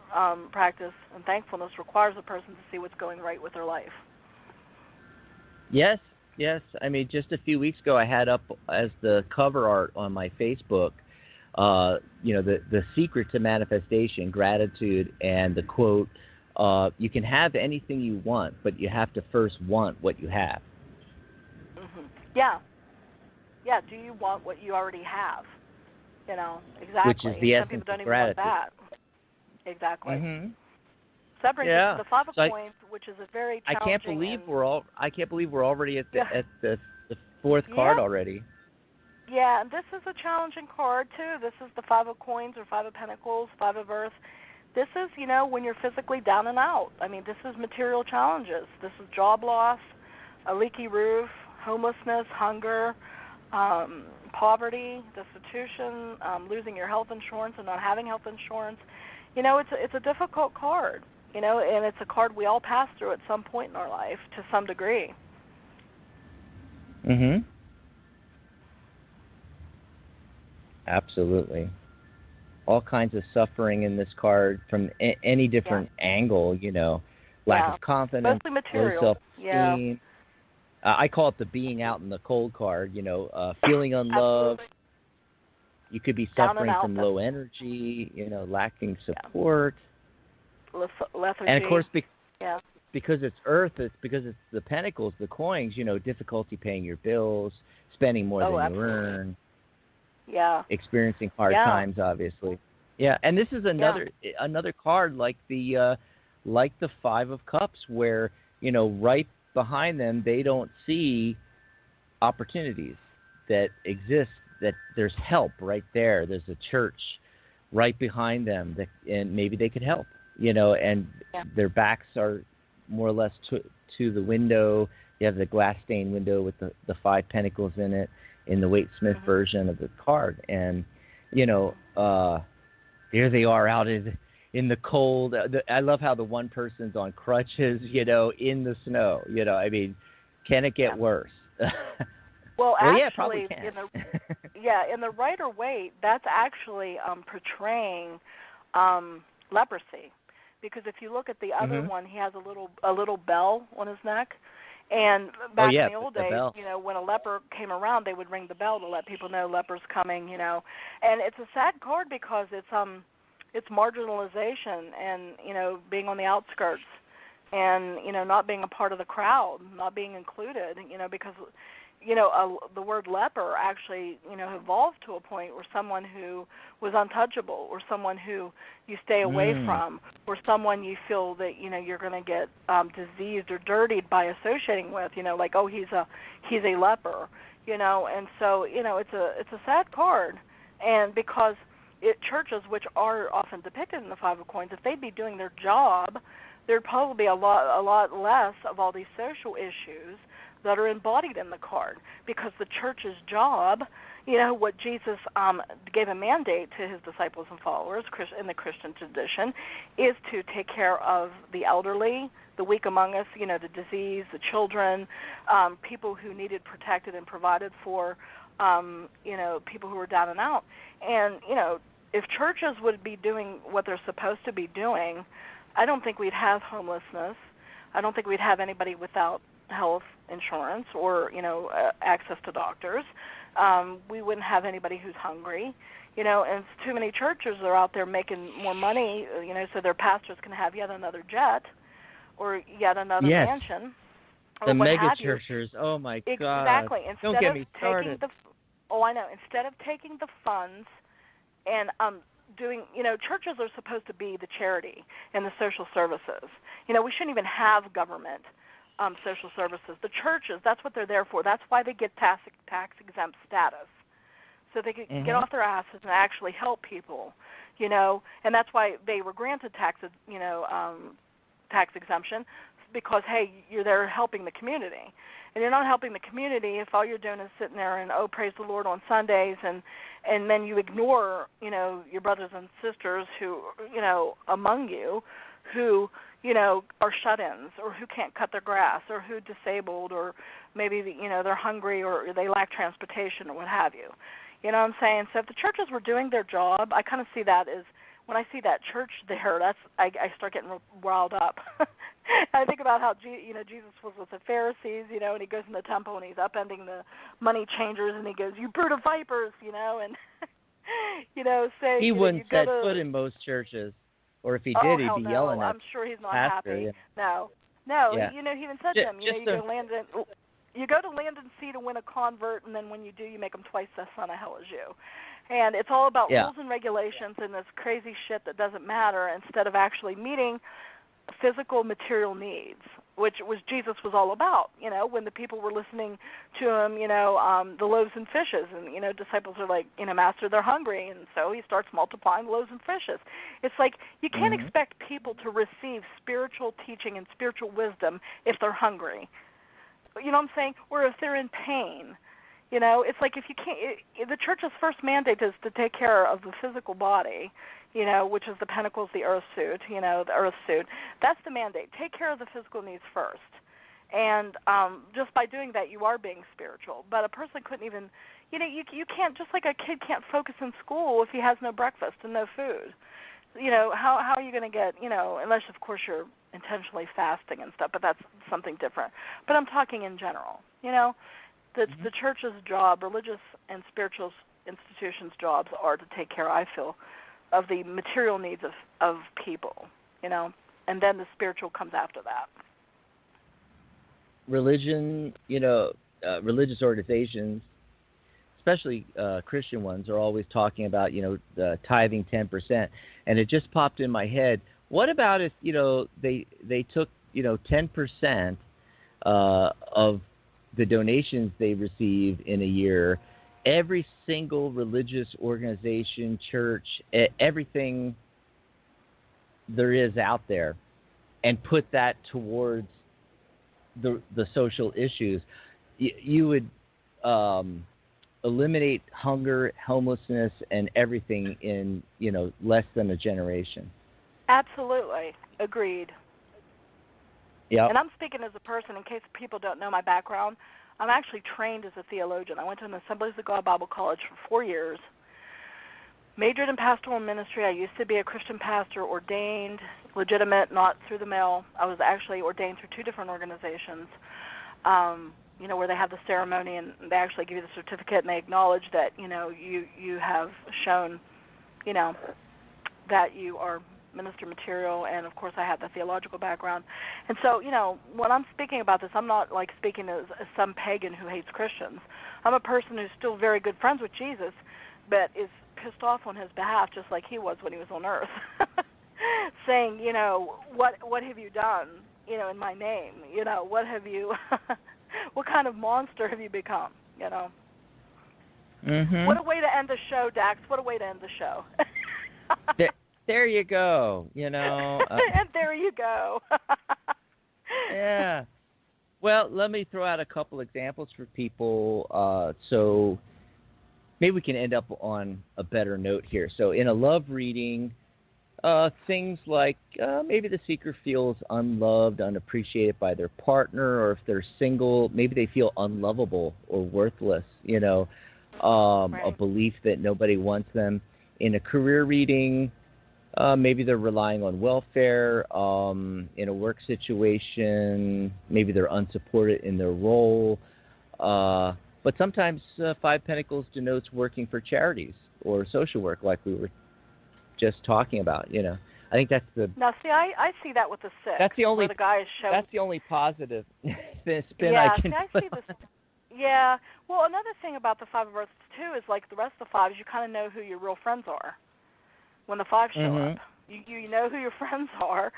practice and thankfulness requires a person to see what's going right with their life.
Yes. I mean, just a few weeks ago, I had up as the cover art on my Facebook, the secret to manifestation, gratitude, and the quote, you can have anything you want, but you have to first want what you have.
Mm-hmm. Yeah, do you want what you already have? Exactly.
Which is the essence
Some people don't
of
even
gratitude.
Want that. Exactly.
Mm-hmm.
So that brings us to the Five of Coins, which is a very challenging.
I can't believe we're already at the fourth card already.
Yeah, and this is a challenging card too. This is the Five of Coins or Five of Pentacles, Five of Earth. This is, when you're physically down and out. I mean, this is material challenges. This is job loss, a leaky roof, homelessness, hunger, poverty, destitution, losing your health insurance and not having health insurance. It's a difficult card, and it's a card we all pass through at some point in our life to some degree.
Mm-hmm. Absolutely. All kinds of suffering in this card from any different angle, lack of confidence,
mostly material.
Low self-esteem. I call it the being out in the cold card, feeling unloved. You could be suffering from low energy, lacking support.
Lethargy.
And of course, because it's Earth, because it's the Pentacles, the coins, difficulty paying your bills, spending more than you earn.
Yeah.
Experiencing hard times, obviously. Yeah, and this is another card like the Five of Cups, where right behind them they don't see opportunities that exist. That there's help right there. There's a church right behind them and maybe they could help. And their backs are more or less to the window. You have the glass stained window with the Five Pentacles in it, in the Waite Smith version of the card. And, there they are out in the cold. I love how the one person's on crutches, in the snow. I mean, can it get worse?
Well,
actually,
yeah,
probably can.
in the Rider Waite, that's actually portraying leprosy. Because if you look at the other one, he has a little bell on his neck. And back in the old days, when a leper came around, they would ring the bell to let people know leper's coming, And it's a sad card because it's marginalization and, being on the outskirts and, not being a part of the crowd, not being included, because, the word leper actually, evolved to a point where someone who was untouchable or someone who you stay away from or someone you feel that, you're going to get diseased or dirtied by associating with, like, oh, he's a leper, and so, it's a sad card. And because churches, which are often depicted in the Five of Coins, if they'd be doing their job, there'd probably be a lot less of all these social issues that are embodied in the card, because the church's job, what Jesus gave a mandate to his disciples and followers in the Christian tradition, is to take care of the elderly, the weak among us, the diseased, the children, people who needed protected and provided for, people who were down and out. And, if churches would be doing what they're supposed to be doing, I don't think we'd have homelessness. I don't think we'd have anybody without health insurance or, access to doctors. We wouldn't have anybody who's hungry, and too many churches are out there making more money, so their pastors can have yet another jet or yet another mansion.
The mega churches, oh my God.
Exactly.
Don't get me started.
Instead of taking the funds and doing, churches are supposed to be the charity and the social services. We shouldn't even have government social services. The churches, that's what they're there for. That's why they get tax-exempt status, so they can get off their asses and actually help people, you know, and that's why they were granted tax exemption, because, hey, you're there helping the community. And you're not helping the community if all you're doing is sitting there and, oh, praise the Lord on Sundays, and then you ignore, you know, your brothers and sisters who, you know, among you who, you know, are shut-ins, or who can't cut their grass, or who are disabled, or maybe, you know, they're hungry, or they lack transportation, or what have you. You know what I'm saying? So if the churches were doing their job, I kind of see that as, when I see that church there, I start getting riled up. I think about how Jesus was with the Pharisees, you know, and he goes in the temple and he's upending the money changers, and he goes, "You brood of vipers," you know, and you know, say
he wouldn't
set
foot in most churches, or if he did, he'd be yelling at.
I'm sure he's not
pastor,
happy.
Yeah.
No,
yeah.
you know, he even said to him, you know, you go to land and sea to win a convert, and then when you do, you make them twice the son of hell as you. And it's all about rules and regulations and this crazy shit that doesn't matter, instead of actually meeting physical material needs, which Jesus was all about. You know, when the people were listening to him, you know, the loaves and fishes, and, you know, disciples are like, you know, Master, they're hungry, and so he starts multiplying the loaves and fishes. It's like you can't expect people to receive spiritual teaching and spiritual wisdom if they're hungry. You know what I'm saying? Or if they're in pain. You know, it's like if you can't, the church's first mandate is to take care of the physical body, you know, which is the pentacles, the earth suit, you know, the earth suit. That's the mandate. Take care of the physical needs first. And just by doing that, you are being spiritual. But a person couldn't even, you know, you can't, just like a kid can't focus in school if he has no breakfast and no food. You know, how are you going to get, you know, unless, of course, you're intentionally fasting and stuff, but that's something different. But I'm talking in general, you know. The church's job, religious and spiritual institutions' jobs, are to take care, I feel, of the material needs of people, you know, and then the spiritual comes after that.
Religion, you know, religious organizations, especially Christian ones, are always talking about, you know, the tithing 10%. And it just popped in my head, what about if, you know, they took, you know, 10% of the donations they receive in a year, every single religious organization, church, everything there is out there, and put that towards the social issues, you would eliminate hunger, homelessness, and everything in, you know, less than a generation.
Absolutely. Agreed.
Yep.
And I'm speaking as a person, in case people don't know my background. I'm actually trained as a theologian. I went to an Assemblies of God Bible College for 4 years, majored in pastoral ministry. I used to be a Christian pastor, ordained, legitimate, not through the mail. I was actually ordained through 2 different organizations, you know, where they have the ceremony and they actually give you the certificate, and they acknowledge that, you know, you have shown, you know, that you are minister material, and of course I have the theological background. And so, you know, when I'm speaking about this, I'm not like speaking as some pagan who hates Christians. I'm a person who's still very good friends with Jesus, but is pissed off on his behalf, just like he was when he was on earth, saying, you know, what have you done, you know, in my name? You know, what have you, what kind of monster have you become, you know?
Mm-hmm.
What a way to end the show, Dax. What a way to end the show.
There you go, you know.
And there you go.
Yeah. Well, let me throw out a couple examples for people, so maybe we can end up on a better note here. So in a love reading, things like maybe the seeker feels unloved, unappreciated by their partner, or if they're single, maybe they feel unlovable or worthless, you know,
right.
A belief that nobody wants them. In a career reading, maybe they're relying on welfare. In a work situation, maybe they're unsupported in their role. But sometimes 5 Pentacles denotes working for charities or social work, like we were just talking about. You know, I think that's the.
Now, see, I see that with the 6.
That's the only.
Where the guy is showing.
That's the only positive spin
yeah,
I can.
See, I see this. Yeah. Well, another thing about the 5 of Earths too is, like the rest of the 5s, you kind of know who your real friends are when the 5s show up. You know who your friends are,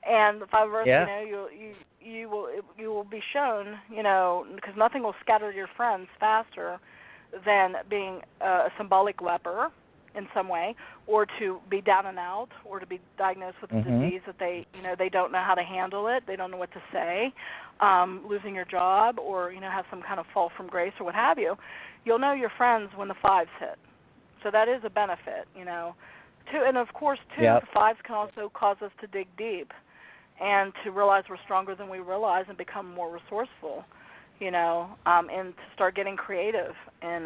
and the 5 of Earths,
yeah.
you know, you will be shown, you know, because nothing will scatter your friends faster than being a symbolic leper, in some way, or to be down and out, or to be diagnosed with a disease that they don't know how to handle it, they don't know what to say, losing your job, or have some kind of fall from grace or what have you. You'll know your friends when the fives hit, so that is a benefit, And of course, too, the fives can also cause us to dig deep and to realize we're stronger than we realize and become more resourceful, and to start getting creative in,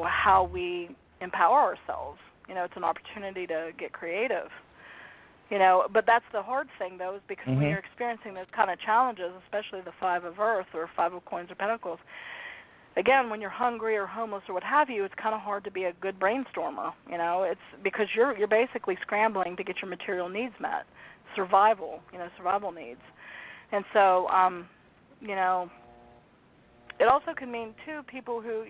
how we empower ourselves. It's an opportunity to get creative. But that's the hard thing, though, is because when you're experiencing those kind of challenges, especially the Five of Earth or Five of Coins or Pentacles, again, when you're hungry or homeless or what have you, it's kind of hard to be a good brainstormer. It's because you're basically scrambling to get your material needs met, survival needs. And so, it also can mean, too, people who,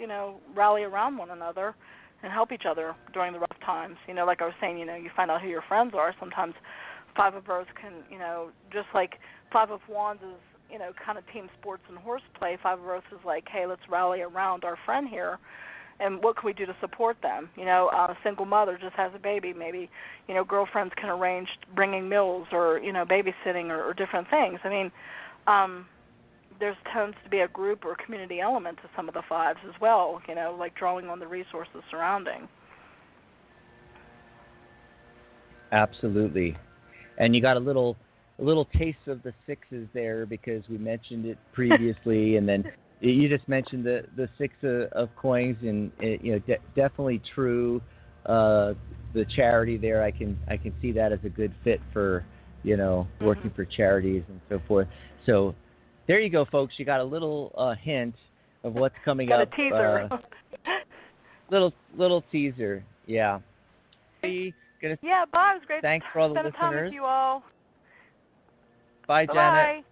rally around one another and help each other during the rough times. Like I was saying, you find out who your friends are. Sometimes Five of Earth can, just like Five of Wands is, kind of team sports and horseplay. Five of Earth is like, hey, let's rally around our friend here, and what can we do to support them? A single mother just has a baby. Maybe, girlfriends can arrange bringing meals or, babysitting or different things. I mean, there tends to be a group or community element to some of the fives as well, like drawing on the resources surrounding.
Absolutely. And you got a little taste of the sixes there because we mentioned it previously, and then you just mentioned the Six of Coins, and definitely true. The charity there, I can see that as a good fit for working for charities and so forth. So there you go, folks. You got a little hint of what's coming up.
A teaser.
Little teaser. Yeah.
Yeah, bye. It was great.
Thanks for all the
listeners. Spend time with you all.
Bye, Janet.
Bye.